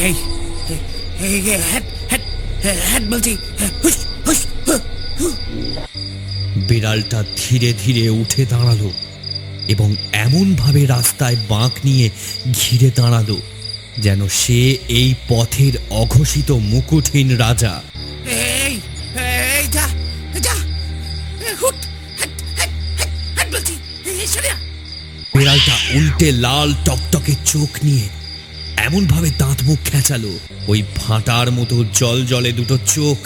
এই এই hat hat hat বলছি, হুস হুস। বিড়ালটা ধীরে ধীরে উঠে দাঁড়ালো এবং এমনভাবে রাস্তায় বাঁক নিয়ে ঘিরে দাঁড়ালো যেন সে এই পথের অঘোষিত মুকুটহীন রাজা। এই এই যা যা, হুট হ্যাট হ্যাট হ্যাট হ্যাট বলছি, সরে যা। বিড়ালটা উল্টে লাল টকটকে চোখ নিয়ে এমনভাবে দাঁত মুখ খেঁচালো, ওই ভাঁটার মতো জল জলে দুটো চোখ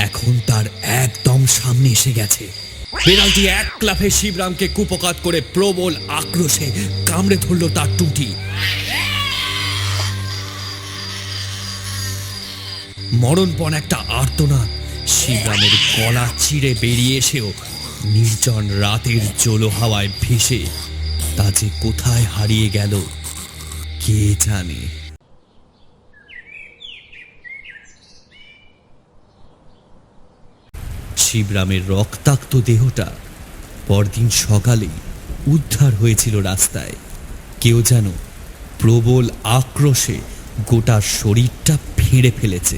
এখন তার একদম সামনে এসে গেছে। বিড়ালটি এক লাফে শিবরামকে কুপকাত করে প্রবল আক্রোশে কামড়ে ধরল তার টুটি। মরণপণ একটা আর্তনাদ শিবরামের গলা চিরে বেরিয়ে এসেও নির্জন রাতের জলো হাওয়ায় ভেসে তা যে কোথায় হারিয়ে গেল কে জানে। শিবরামের রক্তাক্ত দেহটা পরদিন সকালেই উদ্ধার হয়েছিল রাস্তায়। কেউ যেন প্রবল আক্রোশে গোটা শরীরটা ফেঁড়ে ফেলেছে।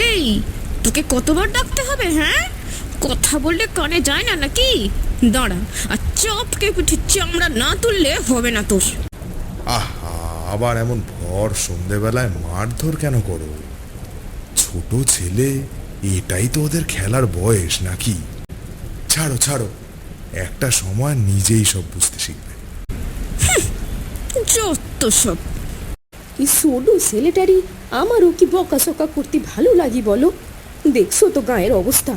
এই, তোকে কতবার ডাকতে হবে? হ্যাঁ, কথা বললে কানে যায় না নাকি? দাঁড়া, আর চপকে পিঠে চামড়া না তুললে হবে না তোর। আহা, আবার এমন ভর সন্ধেবেলায় মারধর কেন করো? ছোট ছেলে, এটাই তো ওদের খেলার বয়স নাকি? ছাড়ো ছাড়ো, একটা সময় নিজেই সব বুঝতে শিখবে। যত সব। এই ছোটো ছেলেটারই আমারও কি বকাসকা করতে ভালো লাগি বলো? দেখছো তো গায়ের অবস্থা।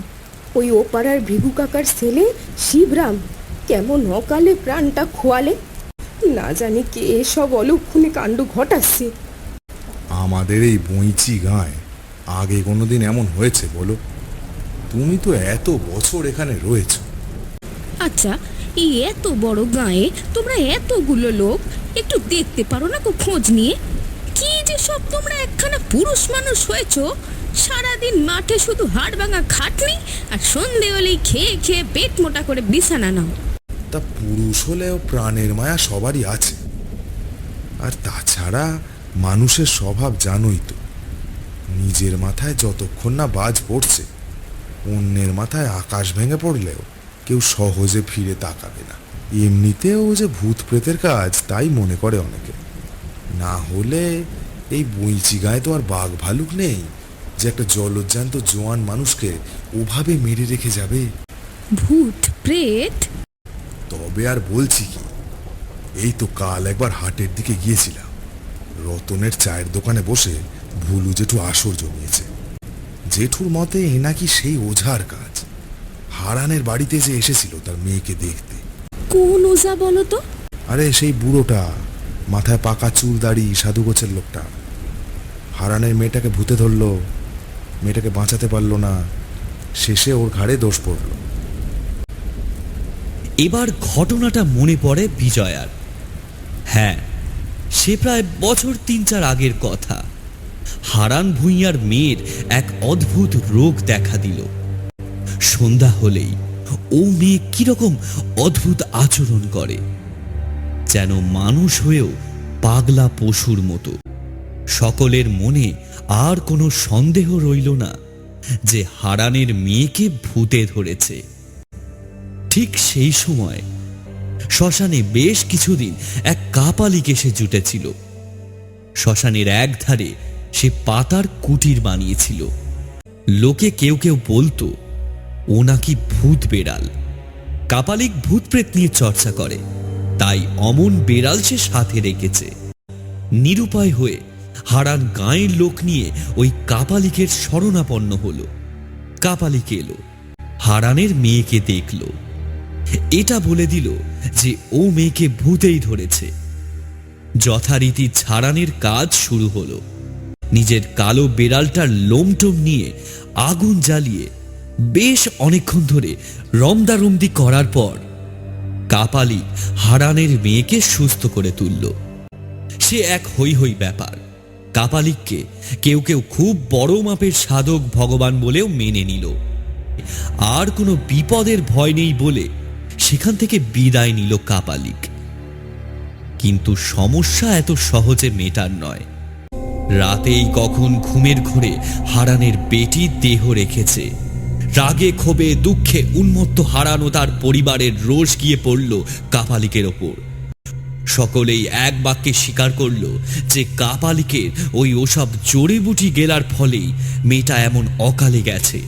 ওই ও পাড়ার ভিগু কাকার ছেলে শিবরাম কেমন অকালে প্রাণটা খোয়ালে। না জানি কে সব অলক্ষণে কাণ্ড ঘটাচ্ছে। আমাদের এই বইচি গাঁয়ে আগে কোনোদিন এমন হয়েছে বলো? তুমি তো এত বছর এখানে রয়েছো। আচ্ছা, এই এত বড় গায়ে তোমরা এতগুলো লোক একটু দেখতে পারো না? খোঁজ নিয়ে কি যে সব তোমরা একখানা পুরুষ মানুষ হয়েছো, সারাদিন মাঠে শুধু হাড় ভাঙা খাটনি, আর সন্ধে হলেই খেয়ে খেয়ে পেট মোটা করে বিছানা নাও। তা পুরুষ হলেও প্রাণের মায়া সবারই আছে। আর তাছাড়া মানুষের স্বভাব জানোই তো, নিজের মাথায় যতক্ষণ না বাজ পড়ছে, অন্যের মাথায় আকাশ ভেঙে পড়লেও কেউ সহজে ফিরে তাকাবে না। এমনিতেও যে ভূত প্রেতের কাজ তাই মনে করে অনেকে। না হলে এই বইচি গায়ে তো আর বাঘ ভালুক নেই যে একটা জলজ্জান্ত জোয়ান মানুষকে ওভাবে মেরে রেখে যাবে। ভূত প্রেত? তবে আর বলছি কি, এই তো কাল একবার হাটের দিকে গিয়েছিলাম। রতনের চায়ের দোকানে বসে ভুলু জেঠু আসর জমিয়েছে। জেঠুর মতে এ নাকি সেই ওঝার কাজ। হারানের বাড়িতে যে এসেছিল তার মেয়েকে দেখতে। কোন ওঝা বলো তো? আরে সেই বুড়োটা, মাথায় পাকা চুল দাড়ি, সাধু গোছের লোকটা। হারানের মেয়েটাকে ভূতে ধরলো, মেয়েটাকে বাঁচাতে পারলো না, শেষে ওর ঘাড়ে দোষ পড়ল। এবার ঘটনাটা মনে পড়ে বিজয়ার। হ্যাঁ, সে প্রায় বছর ৩-৪ আগের কথা। হারান ভূঁইয়ার মেয়ের এক অদ্ভুত রোগ দেখা দিল। সন্ধ্যা হলেই ও মেয়ে কিরকম অদ্ভুত আচরণ করে, যেন মানুষ হয়েও পাগলা পশুর মতো। সকলের মনে আর কোনো সন্দেহ রইল না যে হারানের মেয়েকে ভূতে ধরেছে। ঠিক সেই সময় শ্মশানে বেশ কিছুদিন এক কাপালিক এসে জুটেছিল। শ্মশানের একধারে সে পাতার কুটির বানিয়েছিল। লোকে কেউ কেউ বলতো ও নাকি ভূত বেড়াল। কাপালিক ভূত প্রেত নিয়ে চর্চা করে, তাই অমন বেড়াল সে সাথে রেখেছে। নিরুপায় হয়ে হারান গাঁয়ের লোক নিয়ে ওই কাপালিকের শরণাপন্ন হলো। কাপালিক এলো, হারানের মেয়েকে দেখল, এটা বলে দিল যে ও মেয়েকে ভূতেই ধরেছে। যথারীতি ছাড়ানের কাজ শুরু হলো। নিজের কালো বেড়ালটার লোমটোম নিয়ে আগুন জ্বালিয়ে বেশ অনেকক্ষণ ধরে রমদারমদি করার পর কাপালিক হারানের মেয়েকে সুস্থ করে তুলল। সে এক হৈ হৈ ব্যাপার। কাপালিককে কেউ কেউ খুব বড় মাপের সাধক ভগবান বলেও মেনে নিল। আর কোনো বিপদের ভয় নেই বলে সেখান থেকে বিদায় নিল কাপালিক। কিন্তু সমস্যা এত সহজে মেটার নয়। রাতেই কখন ঘুমের ঘোরে হারানের বেটি দেহ রেখেছে। রাগে ক্ষোভে দুঃখে উন্মত্ত হারান ও তার পরিবারের রোষ গিয়ে পড়ল কাপালিকের ওপর। সকলেই এক বাক্যে স্বীকার করল যে কাপালিকের ওসব জড়িবুটি গেলার ফলেই মেয়েটা এমন অকালে গেছে।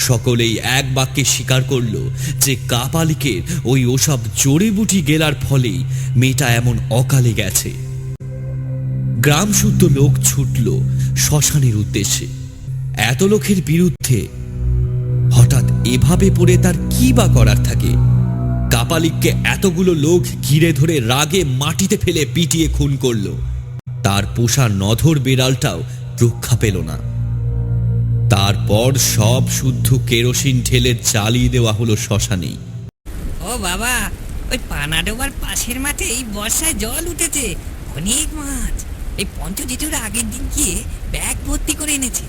সকলেই এক বাক্যে স্বীকার করল যে কাপালিকের ওসব জড়িবুটি গেলার ফলেই মেয়েটা এমন অকালে গেছে। গ্রাম শুদ্ধ লোক ছুটল শ্মশানের উদ্দেশ্যে। এত লোকের বিরুদ্ধে হঠাৎ এভাবে পড়ে তার কি বা করার থাকে? কাপালিককে এতগুলো লোক ঘিরে ধরে রাগে মাটিতে ফেলে পিটিয়ে খুন করল। তার পোষা নধর বেড়ালটাও রক্ষা পেল না। তারপর সব শুদ্ধ কেরোসিন ঢেলে জ্বালিয়ে দেওয়া হলো শ্মশানেই। ও বাবা, ওই পানাডোবার পাশের মাঠে এই বর্ষায় জল উঠেছে, অনেক মাছ। এই পঞ্চজিতুর আগের দিন গিয়ে ব্যাগ ভর্তি করে এনেছে।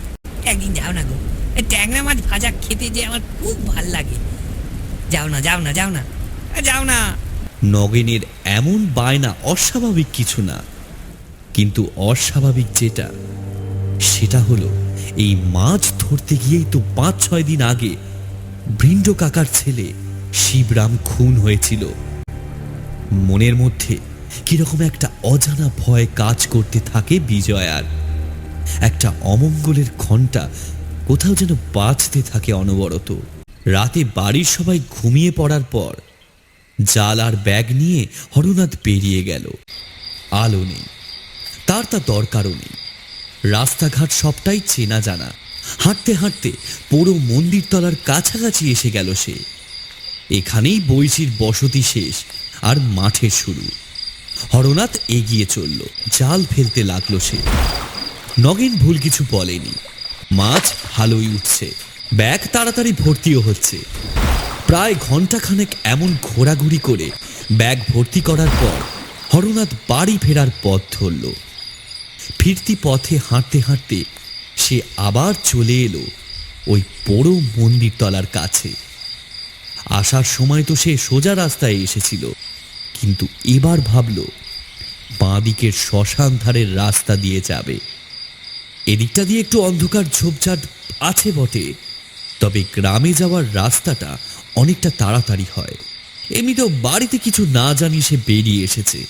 একদিন যাও না গো, এই ট্যাংরা মাছ ভাজা খেতে যে আমার খুব ভাল লাগে। যাও না যাও না যাও না যাও না। নগেনের এমন বায়না অস্বাভাবিক কিছু না, কিন্তু অস্বাভাবিক যেটা সেটা হলো এই মাছ ধরতে গিয়েই তো 5-6 দিন আগে বৃন্দ কাকার ছেলে শিবরাম খুন হয়েছিল। মনের মধ্যে কিরকম একটা অজানা ভয় কাজ করতে থাকে বিজয়ার। একটা অমঙ্গলের ঘণ্টা কোথাও যেন বাজতে থাকে অনবরত। রাতে বাড়ির সবাই ঘুমিয়ে পড়ার পর জাল আর ব্যাগ নিয়ে হরনাথ বেরিয়ে গেল। আলো নেই, তার তা দরকারও নেই। রাস্তাঘাট সবটাই চেনা জানা। হাঁটতে হাঁটতে পুরো মন্দিরতলার কাছাকাছি এসে গেল সে। এখানেই বৈশির বসতি শেষ আর মাঠের শুরু। হরনাথ এগিয়ে চলল, জাল ফেলতে লাগলো সে। নগেন ভুল কিছু বলেনি। মাছ ভালোই উঠছে, ব্যাগ তাড়াতাড়ি ভর্তিও হচ্ছে। প্রায় ঘন্টাখানেক এমন ঘোরাঘুরি করে ব্যাগ ভর্তি করার পর হরনাথ বাড়ি ফেরার পথ ধরল। ফিরতি পথে হাঁটতে হাঁটতে সে আবার চলে এলো ওই বড় মন্দিরতলার কাছে। আসার সময় তো সে সোজা রাস্তায় এসেছিল, কিন্তু এবার ভাবল বাঁ দিকের শ্মশান ধারের রাস্তা দিয়ে যাবে। এদিকটা দিয়ে একটু অন্ধকার ঝোপঝাড় আছে বটে, তবে গ্রামে যাওয়ার রাস্তাটা অনেকটা তাড়াতাড়ি হয়। এমনিতেও বাড়িতে কিছু না জানি সে বেরিয়ে এসেছে।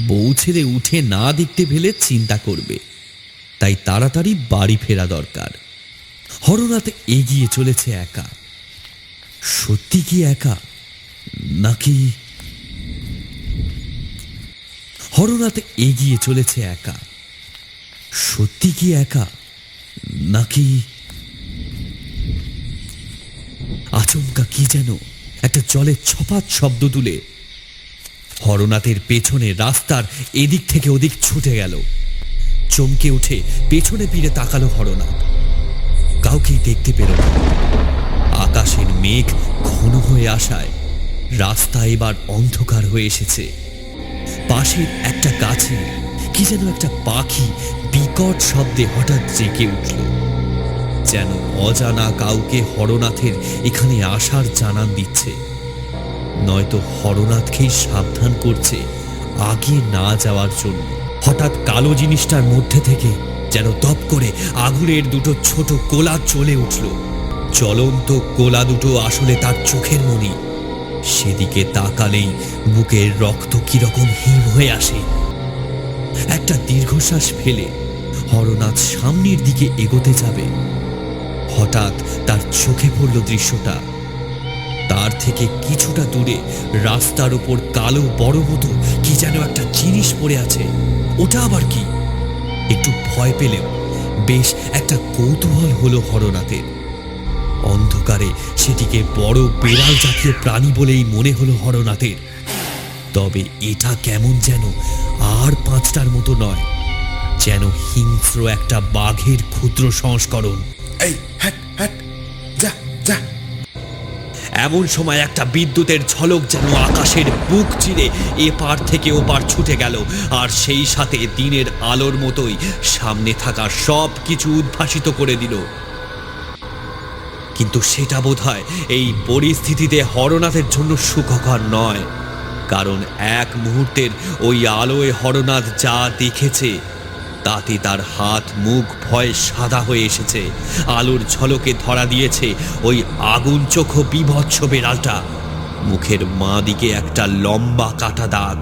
বউ ছেলে উঠে না দেখতে পেলে চিন্তা করবে, তাই তাড়াতাড়ি বাড়ি ফেরা দরকার। হরনাথ এগিয়ে চলেছে একা। সত্যি কি একা নাকি? হরনাথ এগিয়ে চলেছে একা। সত্যি কি একা নাকি? আচমকা কি যেন একটা জলের ছপাত শব্দ তুলে হরনাথের পেছনে রাস্তার এদিক থেকে ওদিক ছুটে গেল। চমকে উঠে পেছনে ফিরে তাকালো হরনাথ। কাউকেই দেখতে পেল না। আকাশের মেঘ ঘন হয়ে আসায় রাস্তা এবার অন্ধকার হয়ে এসেছে। পাশের একটা গাছে কি যেন একটা পাখি বিকট শব্দে হঠাৎ জেগে উঠল, যেন অজানা কাউকে হরনাথের এখানে আসার জানান দিচ্ছে, নয়তো হরনাথকেই সাবধান করছে আগে না যাওয়ার জন্য। হঠাৎ কালো জিনিসটার মধ্যে থেকে যেন দপ করে আগুনের দুটো ছোট কোলা চলে উঠল। জ্বলন্ত কোলা দুটো আসলে তার চোখের মণি। সেদিকে তাকালেই বুকের রক্ত কিরকম হিম হয়ে আসে। একটা দীর্ঘশ্বাস ফেলে হরনাথ সামনের দিকে এগোতে যাবে, হঠাৎ তার চোখে পড়ল দৃশ্যটা। তার থেকে কিছুটা দূরে রাস্তার ওপর কালো বড় মতো কি যেন একটা জিনিস পড়ে আছে। ওটা আবার কি? একটু ভয় পেলেও বেশ একটা কৌতূহল হলো হরনাথের। অন্ধকারে সেটিকে বড় বেড়াল জাতীয় প্রাণী বলেই মনে হলো হরনাথের। তবে এটা কেমন যেন আর 5টার মতো নয়, যেন হিংস্র একটা বাঘের ক্ষুদ্র সংস্করণ। এই হ্যাট হ্যাট, যা যা। এমন সময় একটা বিদ্যুতের ঝলক যেন আকাশের বুক চিরে এপার থেকে ওপার ছুটে গেল, আর সেই সাথে দিনের আলোর মতোই সামনে থাকা সব কিছু উদ্ভাসিত করে দিল। কিন্তু সেটা বোধহয় এই পরিস্থিতিতে হরনাথের জন্য সুখকর নয়। কারণ এক মুহূর্তের ওই আলোয় হরনাথ যা দেখেছে তাতে তার হাত মুখ ভয়ে সাদা হয়ে এসেছে। আলোর ঝলকে ধরা দিয়েছে ওই আগুন চোখো বীভৎস বেড়ালটা। মুখের বাঁ দিকে একটা লম্বা কাটা দাগ,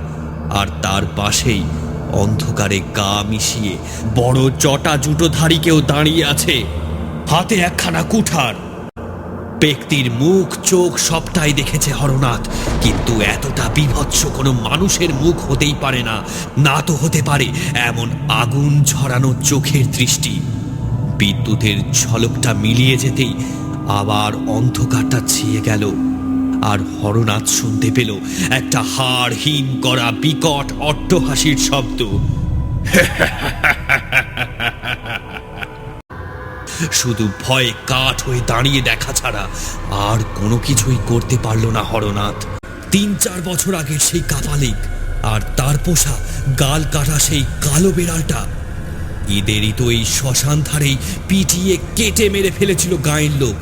আর তার পাশেই অন্ধকারে গা মিশিয়ে বড় জটা জুটোধারী কেউ দাঁড়িয়ে আছে, হাতে একখানা কুঠার। ব্যক্তির মুখ চোখ সবটাই দেখেছে হরনাথ, কিন্তু এতটা বীভৎস কোনো মানুষের মুখ হতেই পারে না। না তো হতে পারে এমন আগুন ঝরানো চোখের দৃষ্টি। বিদ্যুতের ঝলকটা মিলিয়ে যেতেই আবার অন্ধকারটা ছেয়ে গেল, আর হরনাথ শুনতে পেল একটা হাড়হীন করা বিকট অট্টহাসির শব্দ। শুধু ভয়ে কাঠ হয়ে দাঁড়িয়ে দেখা ছাড়া আর কোনো কিছুই করতে পারল না হরনাথ। 3-4 বছর আগের সেই কাপালিক আর তার পোষা গাল কাটা সেই কালো বেড়ালটা, এদেরই তো এই শ্মশান ধারেই পিটিয়ে কেটে মেরে ফেলেছিল গাঁয়ের লোক।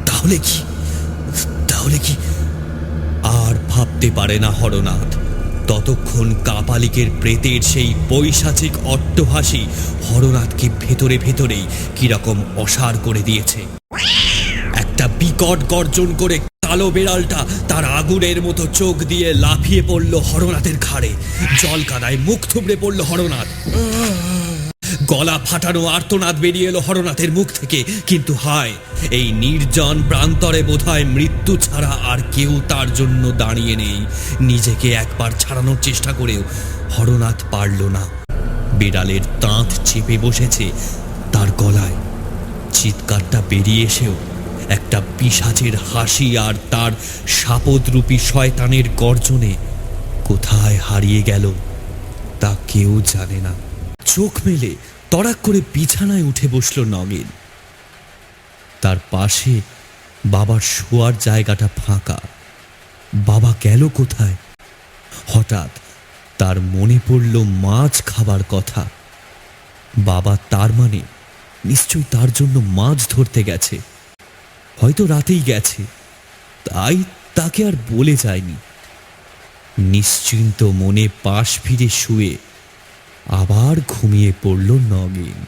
তাহলে কি আর ভাবতে পারে না হরনাথ। ততক্ষণ কাপালিকের প্রেতের সেই পৈশাচিক অট্টহাসি হরনাথকে ভেতরে ভেতরেই কিরকম অসাড় করে দিয়েছে। একটা বিকট গর্জন করে কালো বেড়ালটা তার আগুনের মতো চোখ দিয়ে লাফিয়ে পড়ল হরনাথের ঘাড়ে। জল কাদায় মুখ থুবড়ে পড়ল হরনাথ। গলা ফাটানো আর্তনাদ বেরিয়ে এলো হরনাথের মুখ থেকে। কিন্তু হায়, এই নির্জন প্রান্তরে বোধহয় মৃত্যু ছাড়া আর কেউ তার জন্য দাঁড়িয়ে নেই। নিজেকে একবার ছাড়ানোর চেষ্টা করেও হরনাথ পারল না। বিড়ালের দাঁত চেপে বসেছে তার গলায়। চিৎকারটা বেরিয়ে এসেও একটা পিশাচের হাসি আর তার শাপদরূপী শয়তানের গর্জনে কোথায় হারিয়ে গেল তা কেউ জানে না। চোখ মেলে তড়াক করে বিছানায় উঠে বসল নগেন। তার পাশে বাবার শোয়ার জায়গাটা ফাঁকা। বাবা গেল কোথায়? হঠাৎ তার মনে পড়ল মাছ খাবার কথা। বাবা তার মানে নিশ্চয়ই তার জন্য মাছ ধরতে গেছে। হয়তো রাতেই গেছে, তাই তাকে আর বলে যায়নি। নিশ্চিন্ত মনে পাশ ফিরে শুয়ে আবার ঘুমিয়ে পড়ল নগেন।